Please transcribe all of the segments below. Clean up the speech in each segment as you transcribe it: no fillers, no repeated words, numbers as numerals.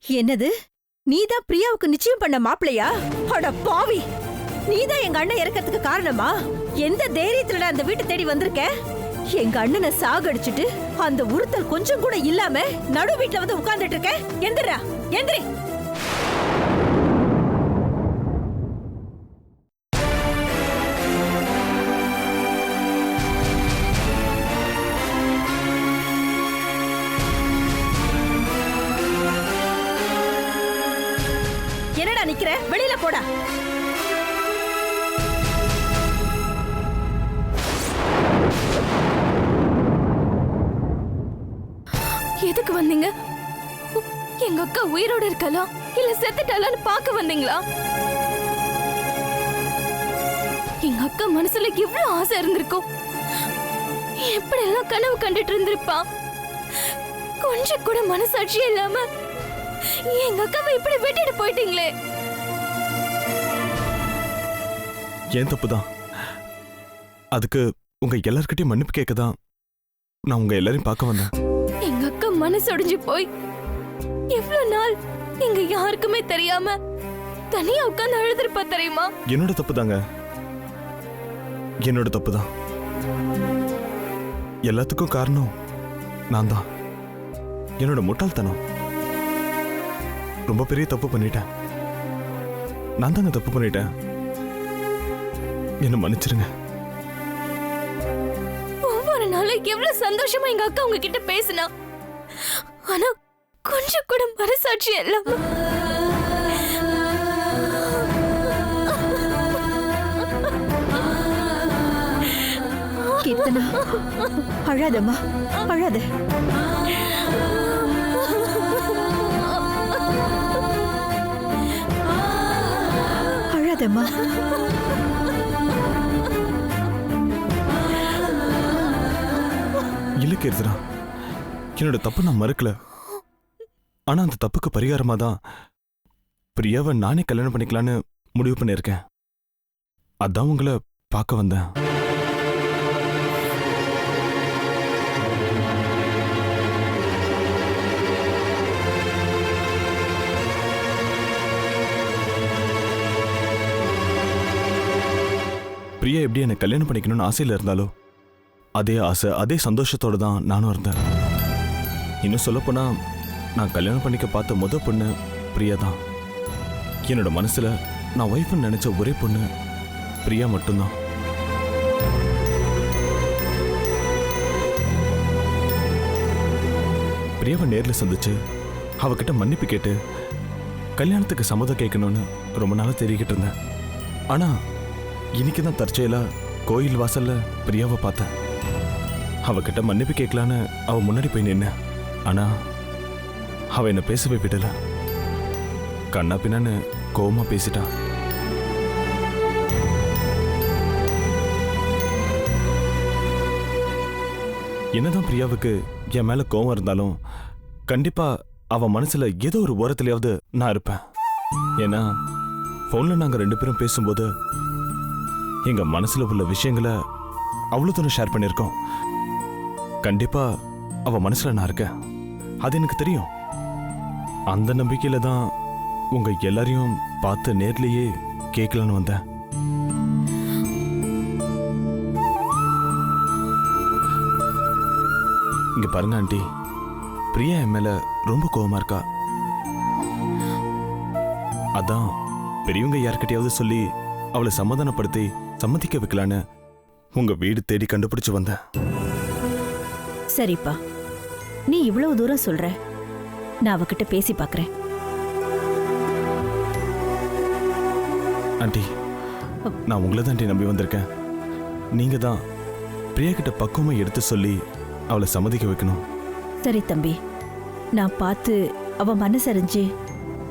என்னது? நீதான் பிரியாவுக்கு நிச்சயம் பண்ண மாப்பிளையா? அட பாவி! நீதான் எங்க அண்ணன் இறக்கிறதுக்கு காரணமா? எந்த தைரியத்துல அந்த வீட்டை தேடி வந்திருக்க? எங்க அண்ணனை சாகடிச்சிட்டு அந்த உறுத்தல் கொஞ்சம் கூட இல்லாம நடு வீட்டுல வந்து உட்கார்ந்துட்டு இருக்க. எந்திரா, எந்திரி. என்னடா நிக்கிற? வெளியில போடா. எதுக்கு வந்தீங்க? எங்க அக்கா உயிரோட இருக்காளா இல்ல செத்துட்டாளான்னு பார்க்க வந்தீங்களா? எங்க அக்கா மனசுல எவ்வளவு ஆசை இருந்திருக்கும். எப்படி எல்லாம் கனவு கண்டுட்டு இருந்திருப்பா. கொஞ்சம் கூட மனசாட்சியே இல்லாம எங்க அக்காவை இப்படி விட்டுட்டு போயிட்டீங்களே. ஏன் தப்புதான். அதுக்கு உங்க எல்லார்கிட்டயும் மன்னிப்பு கேட்கதான் நான் உங்க எல்லாரையும் பார்க்க வந்தேன். எங்க அக்கா மனசொடிஞ்சு போய் எவ்வளவு நாள் எங்க யாருக்குமே தெரியாம தனியா உட்கார்ந்து அழுதுருப்பா தெரியுமா? என்னோட தப்பு தாங்க, என்னோட தப்பு தான். எல்லாத்துக்கும் காரணம் நான் தான். என்னோட முட்டாள்தனம். ரொம்ப பெரிய தப்பு பண்ணிட்டேன். நான் தாங்க தப்பு பண்ணிட்டேன். என்ன மன்னிச்சிருங்க. ஒவ்வொரு நாளும் எவ்வளவு சந்தோஷமா எங்க அக்கா உங்ககிட்ட பேசினா, ஆனா கொஞ்சம் கூட மனசாட்சி இல்லாம கீர்த்தனா, அழாதம்மா, அழாத. அழாதம்மா. இல்ல கீர்த்தனா, என்னோட தப்பு நான் மறுக்கல. ஆனா அந்த தப்புக்கு பரிகாரமா தான் பிரியாவை நானே கல்யாணம் பண்ணிக்கலான்னு முடிவு பண்ணிருக்கேன். அதான் உங்களை பார்க்க வந்தேன். பிரியா எப்படி என்னை கல்யாணம் பண்ணிக்கணும்னு ஆசையில இருந்தாலோ அதே ஆசை அதே சந்தோஷத்தோட தான் நானும் இருந்தேன். இன்னும் சொல்லப்போனா நான் கல்யாணம் பண்ணிக்க பார்த்த முத பொண்ணு பிரியா தான். என்னோட மனசுல நான் ஒய்ஃப்னு நினைச்ச ஒரே பொண்ணு பிரியா மட்டும்தான். பிரியாவை நேர்ல சந்திச்சு அவகிட்ட மன்னிப்பு கேட்டு கல்யாணத்துக்கு சம்மதம் கேட்கணும்னு ரொம்ப நாளா தெரிவிக்கிட்டு இருந்தேன். ஆனா இன்னைக்கு தான் தற்செயலா கோயில் வாசல்ல பிரியாவை பார்த்தேன். அவகிட்ட மன்னிப்பு கேட்கலான்னு அவ முன்னாடி போய் நின்ன. ஆனா அவ என்ன பேசவே விடல. கண்ணா பின்னான்னு கோவமா பேசிட்டான். என்னதான் பிரியாவுக்கு என் மேல கோவம் இருந்தாலும் கண்டிப்பா அவ மனசுல ஏதோ ஒரு ஓரத்திலேயாவது நான் இருப்பேன். ஏன்னா போன்ல நாங்க ரெண்டு பேரும் பேசும்போது எங்க மனசுல உள்ள விஷயங்களை அவ்வளவு தூரம் ஷேர் பண்ணிருக்கோம். கண்டிப்பா அவ மனசுல நான் இருக்கேன், அது எனக்கு தெரியும். அந்த நம்பிக்கையில தான் உங்க எல்லாரையும் பார்த்து நேர்லயே கேட்கலான்னு வந்தேன். இங்க பாருங்க ஆண்டி, பிரியா என் மேல ரொம்ப கோவமா இருக்கா. அதான் பெரியவங்க யார்கிட்டயாவது சொல்லி அவளை சமாதானப்படுத்தி சம்மதிக்க வைக்கலான்னு உங்க வீடு தேடி கண்டுபிடிச்சு வந்தேன். சரிப்பா, நீ இவ்வளவு தூரம் சொல்ற, நான் அவகிட்ட பேசி பார்க்கறேன். ஆண்டி, நான் உங்களை தான் நம்பி வந்திருக்கேன். நீங்க தான் பிரியா கிட்ட பக்குவமா எடுத்து சொல்லி அவளை சம்மதிக்க வைக்கணும். சரி தம்பி, நான் பார்த்து அவ மனசறிஞ்சு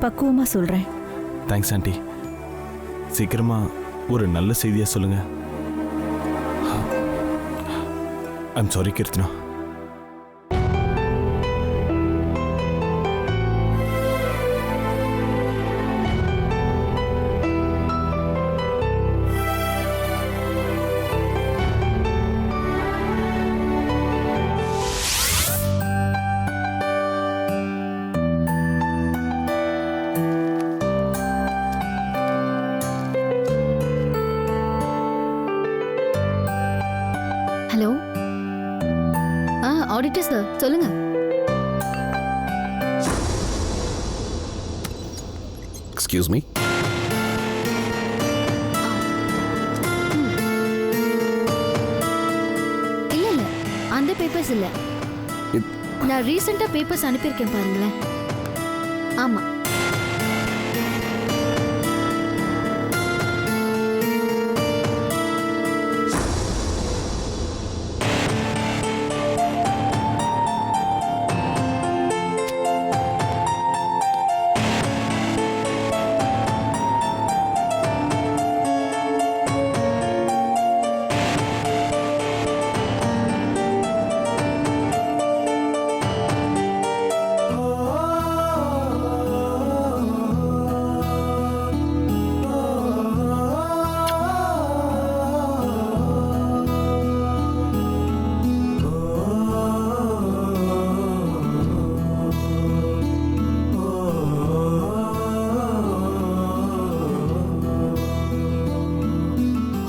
பக்குவமா சொல்றேன். Thanks aunty. சீக்கிரமா ஒரு நல்ல செய்தியா சொல்லுங்க. I'm sorry Keerthana. Auditor sir சொல்லுங்க. Excuse me. இல்ல இல்ல அந்த பேப்பர்ஸ் இல்ல. நான் ரீசெண்டா பேப்பர்ஸ் அனுப்பியிருக்கேன் பாருங்களேன். ஆமா.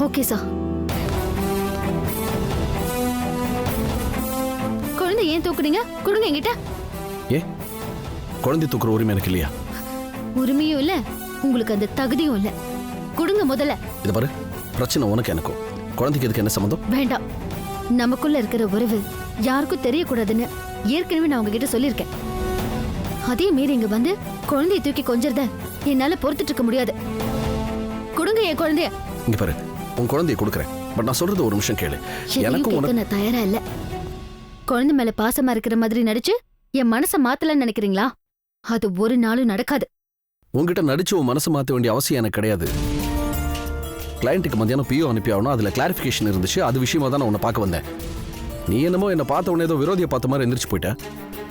Okay sir. குழந்தை ஏன் தூக்குறீங்க? கொடுங்க என்கிட்ட. ஏ குழந்தை தூக்குற உரிமை எனக்கு இல்லையா? உரிமையும் இல்ல, உங்களுக்கு அந்த தகுதியும் இல்ல. கொடுங்க முதல்ல. இது பாரு, பிரச்சனை உனக்கு எனக்கும். குழந்தைக்கு எதுக்கு என்ன சம்மந்தம்? வேண்டாம். நமக்குள்ள இருக்கிற உறவு யாருக்கும் தெரியக்கூடாதுன்னு ஏற்கனவே நான் உங்ககிட்ட சொல்லியிருக்கேன். அதே மீறி இங்க வந்து குழந்தைய தூக்கி கொஞ்சறத என்னால பொறுத்துட்டு இருக்க முடியாது. கொடுங்க என் குழந்தைய. இங்க பாரு, உன் குழந்தைய கொடுக்குறேன். பட் நான் சொல்றது ஒரு நிமிஷம் கேளு. எனக்கும் உனக்கு நான் தயாரா இல்ல. குழந்தை மேல பாசமா இருக்கிற மாதிரி நடிச்சு என் மனசை மாத்தலன்னு நினைக்கிறீங்களா? அது ஒரு நாளும் நடக்காது. உங்ககிட்ட நடிச்சு உன் மனசு மாத்த வேண்டிய அவசியம் எனக்கு கிடையாது. கிளையண்ட்டுக்கு மத்தியானம் பிஓ அனுப்பி ஆகணும். அதுல கிளாரிஃபிகேஷன் இருந்துச்சு. அது விஷயமா தான் நான் உன்னை பார்க்க வந்தேன். நீ என்னமோ என்னை பார்த்த உடனே ஏதோ விரோதியை பார்த்த மாதிரி எந்திரிச்சு போயிட்டேன்.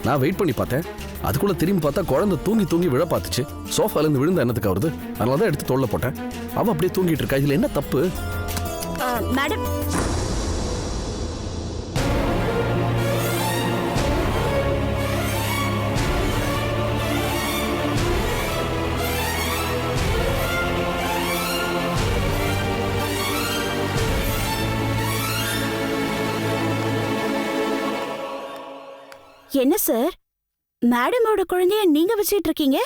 நான் வெயிட் பண்ணி பார்த்தேன். அதுக்குள்ள திரும்பி பார்த்தா குழந்தை தூங்கி தூங்கி விழ பார்த்துச்சு. சோஃபால இருந்து விழுந்த எண்ணத்துக்கு வருது. அதனால தான் எடுத்து தோல்ல போட்டேன். அவ அப்படியே தூங்கிட்டு இருக்கா. இதுல என்ன தப்பு? மேடம், என்ன சார், மேடமோட குழந்தைய நீங்க வச்சிட்டு இருக்கீங்க?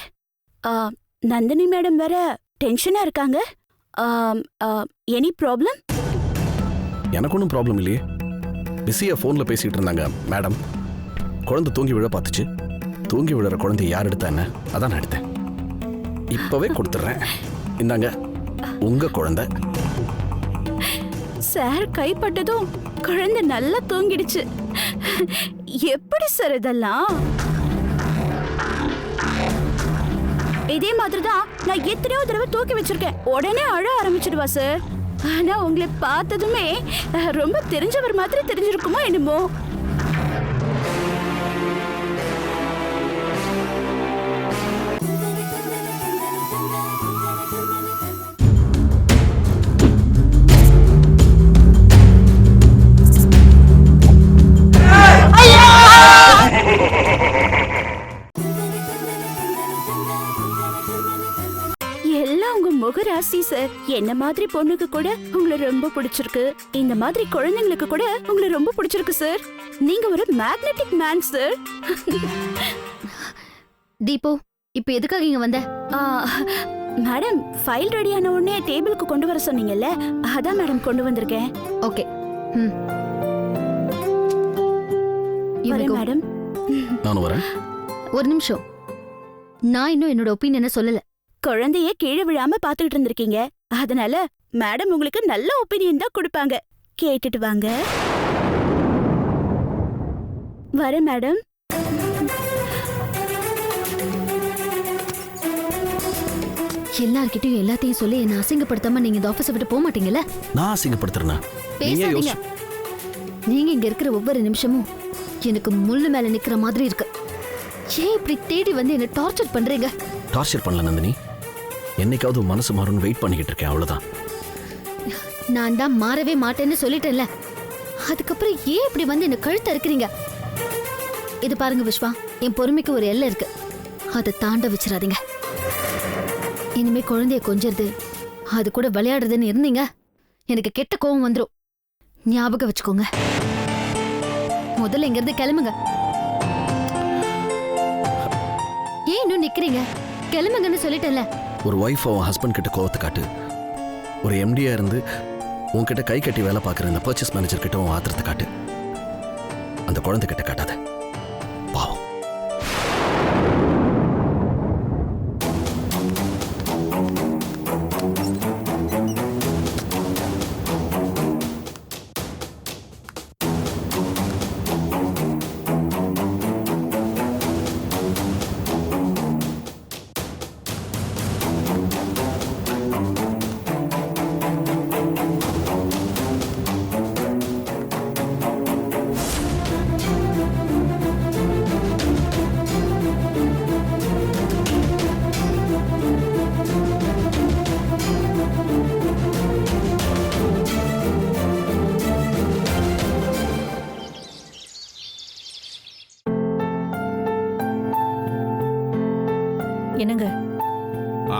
நந்தினி மேடம் வேற டென்ஷனா இருக்காங்க. Any problem? எனக்கு ஒன்றும் ப்ராப்ளம் இல்லையே. பிஸியா ஃபோன்ல பேசிட்டு இருந்தாங்க மேடம். குழந்தை தூங்கி விழ பார்த்துச்சு. தூங்கி விழுற குழந்தைய யார் எடுத்தா என்ன? அதான் நான் எடுத்தேன். இப்பவே கொடுத்துட்றேன். இந்தாங்க உங்க குழந்தை. சார் கைப்பட்டதும் குழந்தை நல்லா தூங்கிடுச்சு. எப்படி சார் இதெல்லாம்? இதே மாதிரிதான் நான் எத்தனையோ தடவை தூக்கி வச்சிருக்கேன். உடனே அழ ஆரம்பிச்சிடுவா சார். ஆனா உங்களை பார்த்ததுமே ரொம்ப தெரிஞ்சவர் மாதிரி தெரிஞ்சிருக்குமோ என்னமோ. எல்லாம் உங்க முகராசி சார். என்ன மாதிரி பொண்ணுக்கு கூட உங்களை ரொம்ப பிடிச்சிருக்கு. இந்த மாதிரி குழந்தைங்களுக்கு கூட உங்களை ரொம்ப பிடிச்சிருக்கு சார். நீங்க ஒரு மேக்னெட்டிக் மேன் சார். தீபு, இப்ப எதுக்காக இங்க வந்த? மேடம், ஃபைல் ரெடி ஆன உடனே டேபிளுக்கு கொண்டு வர சொன்னீங்கல்ல, அதான் மேடம் கொண்டு வந்திருக்கேன். ஓகே. மேடம், நானும் வரேன். ஒரு நிமிஷம். நான் இன்னும் என்னோட ஒப்பீனியனை சொல்லல. குழந்தைய கீழே விழாம பாத்துக்கிட்டு இருந்திருக்கீங்க. அதனால மேடம் உங்களுக்கு நல்ல ஒப்பீனியன் தான் கொடுப்பாங்க. கேட்டுட்டு வாங்க. வர மேடம். எல்லார்கிட்டயும் எல்லாத்தையும் சொல்லி என்ன அசிங்கப்படுத்தாம நீங்க இந்த ஆபீஸை விட்டு போக மாட்டீங்கல்ல? நான் அசிங்கப்படுத்துறேனா? பேசாதீங்க. நீங்க இங்க இருக்கிற ஒவ்வொரு நிமிஷமும் எனக்கு முள்ளு மேல நிக்கிற மாதிரி இருக்கு. ஏன் இப்படி தேடி வந்து என்ன டார்ச்சர் பண்றீங்க? டார்ச்சர் பண்ணல நந்தினி. என்னைக்காவது மனசு மாறும்னு வெயிட் பண்ணிக்கிட்டு இருக்கேன், அவ்வளவுதான். நான் தான் மாறவே மாட்டேன்னு சொல்லிட்டேன்ல. அதுக்கப்புறம் ஏன் இப்படி வந்து என்ன கழுத்த இருக்கிறீங்க? இது பாருங்க விஸ்வா, என் பொறுமைக்கு ஒரு எல்லை இருக்கு. அதை தாண்ட வச்சிடாதீங்க. இனிமே குழந்தைய கொஞ்சறது, அது கூட விளையாடுறதுன்னு இருந்தீங்க, எனக்கு கெட்ட கோவம் வந்துடும். ஞாபகம் வச்சுக்கோங்க. முதல்ல இங்க இருந்து கிளம்புங்க. ஏன் இன்னும் நிக்கிறீங்க? கிளம்புங்கன்னு சொல்லிட்டேன்ல. ஒரு ஒய்ஃப் அவன் ஹஸ்பண்ட் கிட்ட கோவத்தை காட்டு. ஒரு எம்டியா இருந்து உன்கிட்ட கை கட்டி வேலை பார்க்குற இந்த பர்ச்சேஸ் மேனேஜர் கிட்ட உன் ஆத்திரத்தை காட்டு. அந்த குழந்தை கிட்ட காட்டாத, பாவம். என்னங்க? ஆ.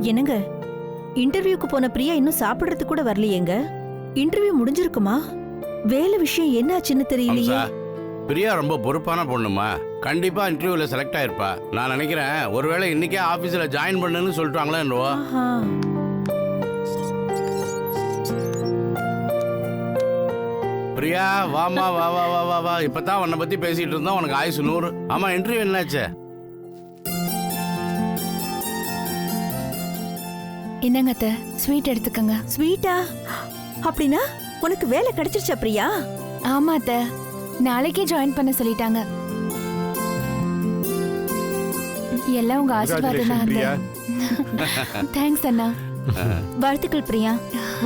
என்னங்க, இன்டர்வியூக்கு போன பிரியா இன்னும் சாப்பிடுறது கூட வரலையேங்க. இன்டர்வியூ முடிஞ்சிருக்குமா? வேலை விஷயம் என்னாச்சுன்னு தெரியலையே. அம்சா, பிரியா ரொம்ப பொறுப்பான பொண்ணுமா, கண்டிப்பா இன்டர்வியூல செலக்ட் ஆயிருப்பா. நான் நினைக்கிறேன் ஒருவேளை இன்னைக்கே ஆபீஸ்ல ஜாயின் பண்ணுன்னு சொல்லிட்டாங்களோ என்னவோ. ஆஹா. பிரியா வாமா, வா வா வா வா வா. இப்பதான் உன்னை பத்தி பேசிட்டு இருந்தோம், உனக்கு ஆயுசு 100. ஆமா, இன்டர்வியூ என்னாச்சு? என்னங்க அத்தை, ஸ்வீட் எடுத்துக்கங்க. ஸ்வீட்டா? அப்படின்னா உனக்கு வேலை கிடைச்சிருச்சா பிரியா? ஆமா அத்தை, நாளைக்கே ஜாயின் பண்ண சொல்லிட்டாங்க. எல்லாம் உங்க ஆசீர்வாதம் தான் அத்தை. தேங்க்ஸ் அண்ணா. வாழ்த்துக்கள் பிரியா,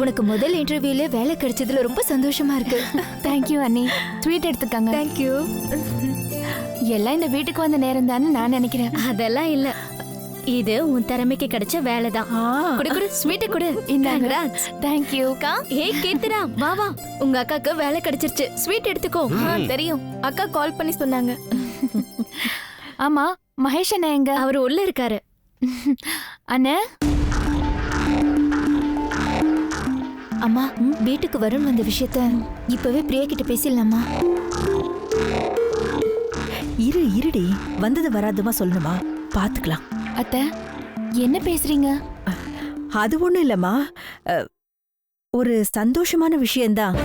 உனக்கு முதல் இன்டர்வியூல வேலை கிடைச்சதுல ரொம்ப சந்தோஷமா இருக்கு. தேங்க்யூ அண்ணி. ஸ்வீட் எடுத்துக்கங்க. தேங்க்யூ. எல்லாம் இந்த வீட்டுக்கு வந்த நேரம் தானே நான் நினைக்கிறேன். அதெல்லாம் இல்ல, இது உன் திறமைக்கு கிடைச்ச வேலைதான். குடு குடு, ஸ்வீட் குடு. இந்தாங்க. தேங்க்யூ. ஏய் கீர்த்தனா, வா வா, உங்க அக்காக்கு வேலை கிடைச்சிருச்சு, ஸ்வீட் எடுத்துக்கோ. தெரியும், அக்கா கால் பண்ணி சொன்னாங்க. ஆமா, மகேஷ் அண்ணா எங்க? அவர் உள்ள இருக்காரு. அண்ணா, அம்மா, வீட்டுக்கு வருண் வந்த விஷயத்த இப்பவே பிரியா கிட்ட பேசிடலாமா? இருடி, வந்தது வராதுமா சொல்லணுமா? பாத்துக்கலாம். அத்தை என்ன பேசுறீங்க? அது ஒண்ணும் இல்லம்மா, ஒரு சந்தோஷமான விஷயம்தான்.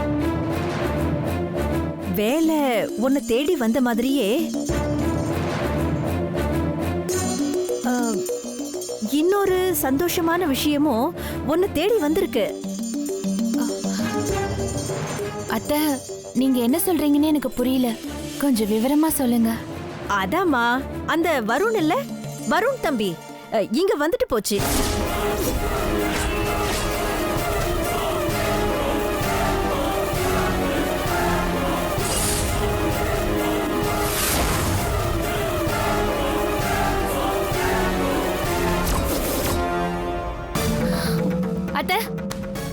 வேலை உன்னை தேடி வந்த மாதிரியே இன்னொரு சந்தோஷமான விஷயமும் உன்னை தேடி வந்திருக்கு. அத்தை, நீங்க என்ன சொல்றீங்கன்னு எனக்கு புரியல, கொஞ்சம் விவரமா சொல்லுங்க. அதாம்மா, அந்த வருண் இல்ல, வருண் தம்பி இங்க வந்துட்டு போச்சு. அத்தை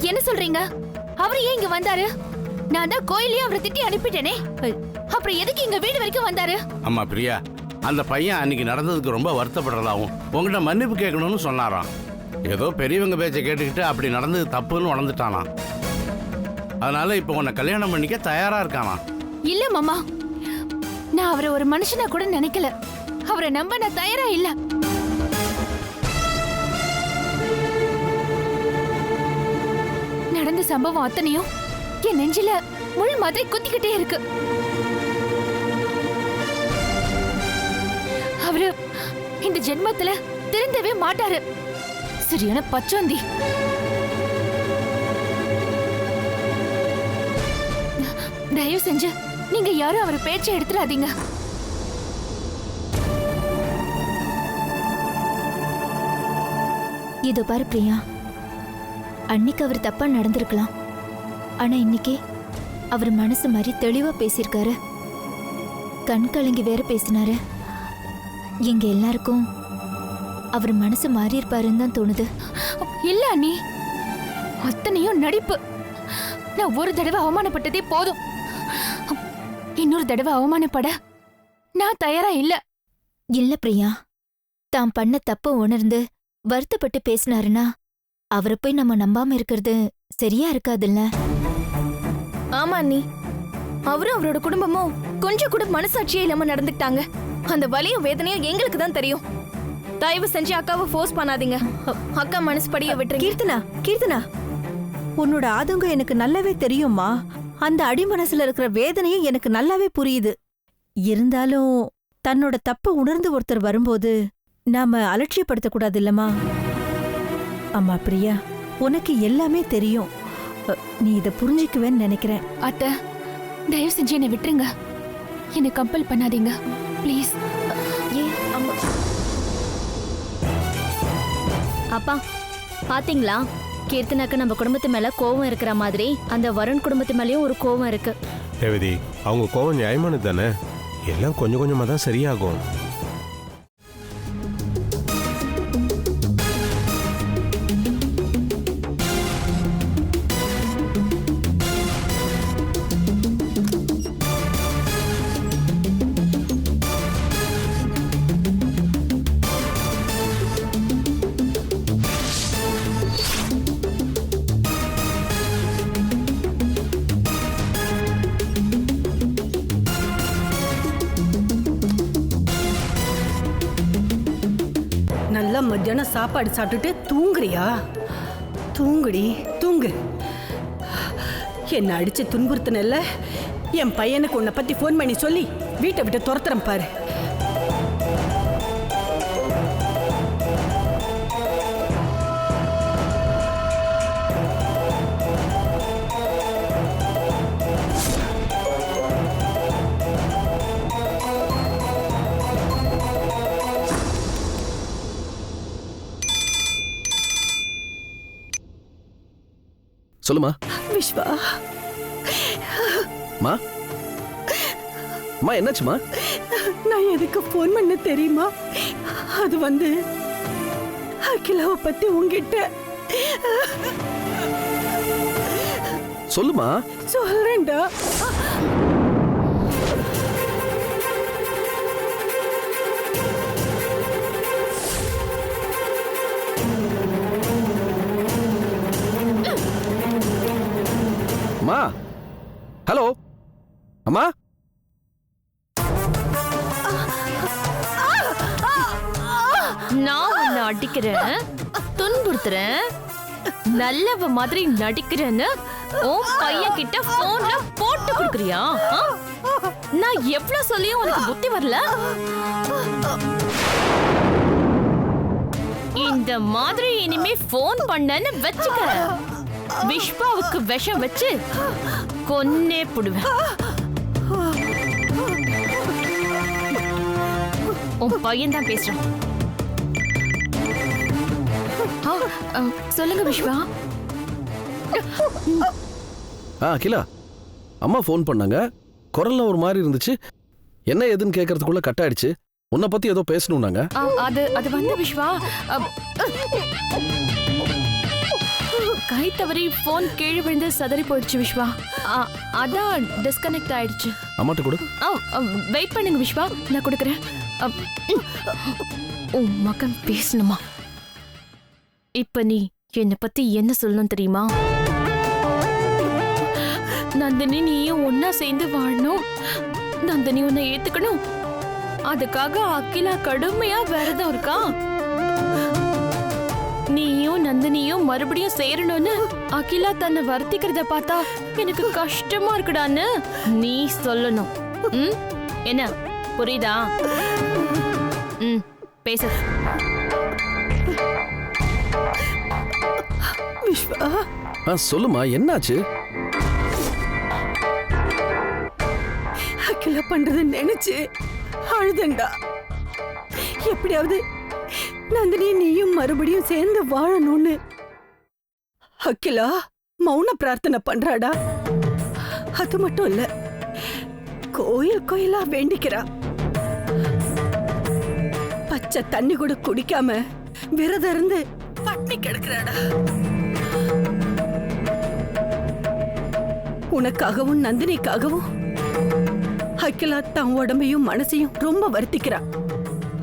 என்ன சொல்றீங்க? அவரு ஏன் இங்க வந்தாரு? நான் தான் கோயிலையே அவரை திட்டி அனுப்பிட்டேனே, அப்புறம் எதுக்கு இங்க வீடு வரைக்கும் வந்தாரு? ஆமா பிரியா, அந்த பையன் அன்னைக்கு நடந்ததுக்கு ரொம்ப வருத்தப்படுறதாவும் உங்ககிட்ட மன்னிப்பு கேட்கணும்னு சொன்னாராம். ஏதோ பெரியவங்க பேச்சை கேட்டுக்கிட்டு அப்படி நடந்தது தப்புன்னு உணர்ந்துட்டானாம். அதனால இப்போ உன்னை கல்யாணம் பண்ணிக்க தயாரா இருக்கானா? இல்ல மாமா, நான் அவரை ஒரு மனுஷனா கூட நினைக்கல. அவரை நம்ப நான் தயாரா இல்ல. நடந்த சம்பவம் அத்தனையும் என் நெஞ்சில முள் மாதிரி குத்திக்கிட்டே இருக்கு. அவரு இந்த ஜென்மத்துல திருந்தவே மாட்டாரு. சரியான பச்சோந்தி. தயவு செஞ்சு நீங்க யாரும் அவர் பேச்சை எடுத்துடாதீங்க. இதோ பாரு பிரியா, அன்னைக்கு அவர் தப்பா நடந்திருக்கலாம், ஆனா இன்னைக்கு அவர் மனசு மாதிரி தெளிவா பேசியிருக்காரு. கண் கலங்கி வேற பேசினாரு. எங்க எல்லாருக்கும் அவர் மனசு மாறி இருப்பாருன்னு தான் தோணுது. இல்ல அண்ணி, அத்தனையும் நடிப்பு. நான் ஒரு தடவை அவமானப்பட்டதே போதும். இன்னொரு தடவை அவமானப்பட நான் தயாரா இல்ல. இல்ல பிரியா, தான் பண்ண தப்ப உணர்ந்து வருத்தப்பட்டு பேசினாருன்னா அவரை போய் நம்ம நம்பாம இருக்கிறது சரியா இருக்காதுல்ல? ஆமா அண்ணி, அவரும் அவரோட குடும்பமும் கொஞ்சம் கூட மனசாட்சியே இல்லாம நடந்துக்கிட்டாங்க. அந்த வலியும் வேதனையும் எங்களுக்கு தான் தெரியும். தயவு செஞ்சு அக்காவை ஃபோர்ஸ் பண்ணாதீங்க. அக்கா மனசுபடிய விட்டுருங்க. கீர்த்தனா, கீர்த்தனா, உன்னோட ஆதங்கம் எனக்கு நல்லாவே தெரியும்மா. அந்த அடிமனசுல இருக்கிற வேதனையும் எனக்கு நல்லாவே புரியுது. இருந்தாலும் தன்னோட தப்ப உணர்ந்து ஒருத்தர் வரும்போது நாம அலட்சியப்படுத்த கூடாது இல்லம்மா? அம்மா பிரியா, உனக்கு எல்லாமே தெரியும். நீ இத புரிஞ்சுக்குவேன்னு நினைக்கிறேன். அத்தை, தயவு செஞ்சு என்னை விட்டுருங்க. என்னை கம்பல் பண்ணாதீங்க ப்ளீஸ். அப்பா பாத்தீங்களா, கீர்த்தனாக்கு நம்ம குடும்பத்து மேல கோவம் இருக்கிற மாதிரி அந்த வருண் குடும்பத்து மேலயும் ஒரு கோவம் இருக்கு. ரேவதி, அவங்க கோவம் நியாயமானது தானே? எல்லாம் கொஞ்சம் கொஞ்சமா தான் சரியாகும். நல்லா மத்தியானம் சாப்பாடு சாப்பிட்டுட்டு தூங்குறியா? தூங்குடி, தூங்கு. என்ன அடிச்சு துன்புறுத்தினல்ல, என் பையனுக்கு உன்னை பத்தி ஃபோன் பண்ணி சொல்லி வீட்டை விட்டு துரத்துறேன் பாரு. சொல்லுமா. விஸ்வா, மா அம்மா, என்னாச்சுமா? நான் எதுக்கு ஃபோன் பண்ண தெரியுமா? அது வந்து அகிலாவை பத்தி உங்ககிட்ட சொல்லுமா. சொல்றேன்டா. அம்மா, ஹலோ அம்மா. நான் உன்னை அடிக்கிறேன், துன்புறுத்துறேன், நல்லவ மாதிரி நடிக்கிறேன்னு உன் பையன் கிட்ட போன்ல போட்டு கொடுக்குறியா? நான் எவ்வளவு சொல்லியும் உனக்கு புத்தி வரல. இந்த மாதிரி இனிமே போன் பண்ணன்னு வச்சுக்க, விஷ்வாவுக்கு விஷம் வச்சு கொன்னே புடுவேன். உன் பையன் தான் பேசுறான். சொல்லுங்க விஷ்வா. அகிலா, அம்மா ஃபோன் பண்ணாங்க. குரல்ல ஒரு மாதிரி இருந்துச்சு. என்ன ஏதுன்னு கேட்கறதுக்குள்ள கட் ஆயிடுச்சு. உன்னை பத்தி ஏதோ பேசணும்னாங்க. அது வந்து விஷ்வா, கை தவறி போன் கீழே விழுந்து சதறி போயிடுச்சு விஷ்வா. அதான் டிஸ்கனெக்ட் ஆயிடுச்சு. அம்மாட்ட கொடு. வெயிட் பண்ணுங்க விஷ்வா, நான் கொடுக்குறேன். உன் மகன் பேசணுமா? இப்ப நீ என்னை பத்தி என்ன சொல்லணும் தெரியுமா? நந்தினி நீயும் ஒன்னா சேர்ந்து வாழணும், நந்தினி உன்னை ஏத்துக்கணும், அதுக்காக அகிலா கடுமையா விரதம் இருக்கா. நீயும் நந்தினியும் மறுபடியும் சேரணும்னு அகிலா தன்னை வருத்திக்கிறத பார்த்தா எனக்கு கஷ்டமா இருக்குடான்னு நீ சொல்லணும். என்ன புரியுதா? பேசு. விஸ்வா, சொல்லுமா, என்னாச்சு? அகிலா பண்றத நினைச்சு அழுதண்டா. எப்படியாவது நந்தினி நீயும் மறுபடியும் சேர்ந்து வாழணும்னு அகிலா மௌன பிரார்த்தனை பண்றாடா. அது மட்டும் இல்ல, கோயில் கோயிலா வேண்டிக்கிறா. பச்சை தண்ணி கூட குடிக்காம விரதம் இருந்து பட்டினி கிடக்குறாடா. உனக்காகவும் நந்தினிக்காகவும் அகிலா தன் உடம்பையும் மனசையும் ரொம்ப வருத்திக்கிறா.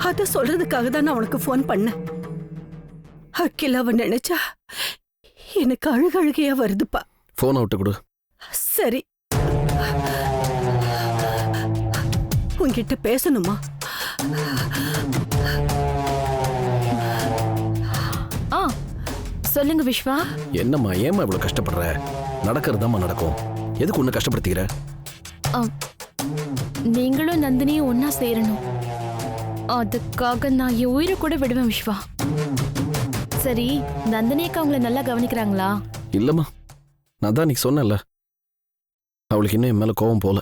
அத சொல்றதுக்காக தான் நான் உனக்கு ஃபோன் பண்ணேன். அகிலாவை நினைச்சா எனக்கு அழுகையா வருதுப்பா. ஃபோன் அவுட்டு கொடு. சரி, உன்கிட்ட பேசணுமா? ஆ சொல்லுங்க விஸ்வா. என்னம்மா ஏம்மா இவ்வளவு கஷ்டப்படுற? நடக்கிறதாம்மா நடக்கும். எதுக்கு ஒன்று கஷ்டப்படுத்திக்கிற? நீங்களும் நந்தினியும் ஒன்னா சேரணும். அதுக்காக நான் என் உயிரை கூட விடுவேன் விஸ்வா. சரி, நந்தினி அக்கா உங்களை நல்லா கவனிக்கிறாங்களா? இல்லம்மா, நான் தான் நீ சொன்னல, அவளுக்கு இன்னும் என் மேல கோவம் போல.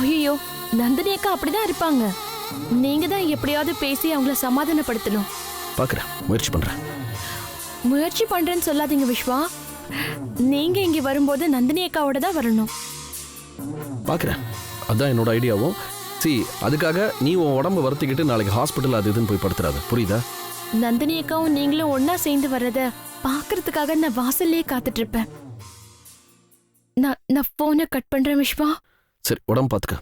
ஐயோ, நந்தினி அக்கா அப்படிதான் இருப்பாங்க. நீங்க தான் எப்படியாவது பேசி அவங்கள சமாதானப்படுத்தணும். பாக்குறேன், முயற்சி பண்றேன். முயற்சி பண்றேன்னு சொல்லாதீங்க விஸ்வா. நீங்க இங்க வரும்போது நந்தினி அக்காவோட தான் வரணும். பாக்குறேன், அதான் என்னோட ஐடியாவும். அதுக்காக நீ உன் உடம்பு வருத்திக்கிட்டு நாளைக்கு ஹாஸ்பிட்டல் அது இதுன்னு போய் படுத்துறாது, புரியுதா? நந்தினி அக்காவும் நீங்களும் ஒன்னா சேர்ந்து வர்றத பாக்குறதுக்காக நான் வாசல்லே காத்துட்டு இருப்பேன். நான் போனை கட் பண்றேன் விஸ்வா. சரி, உடம்பு பாத்துக்க.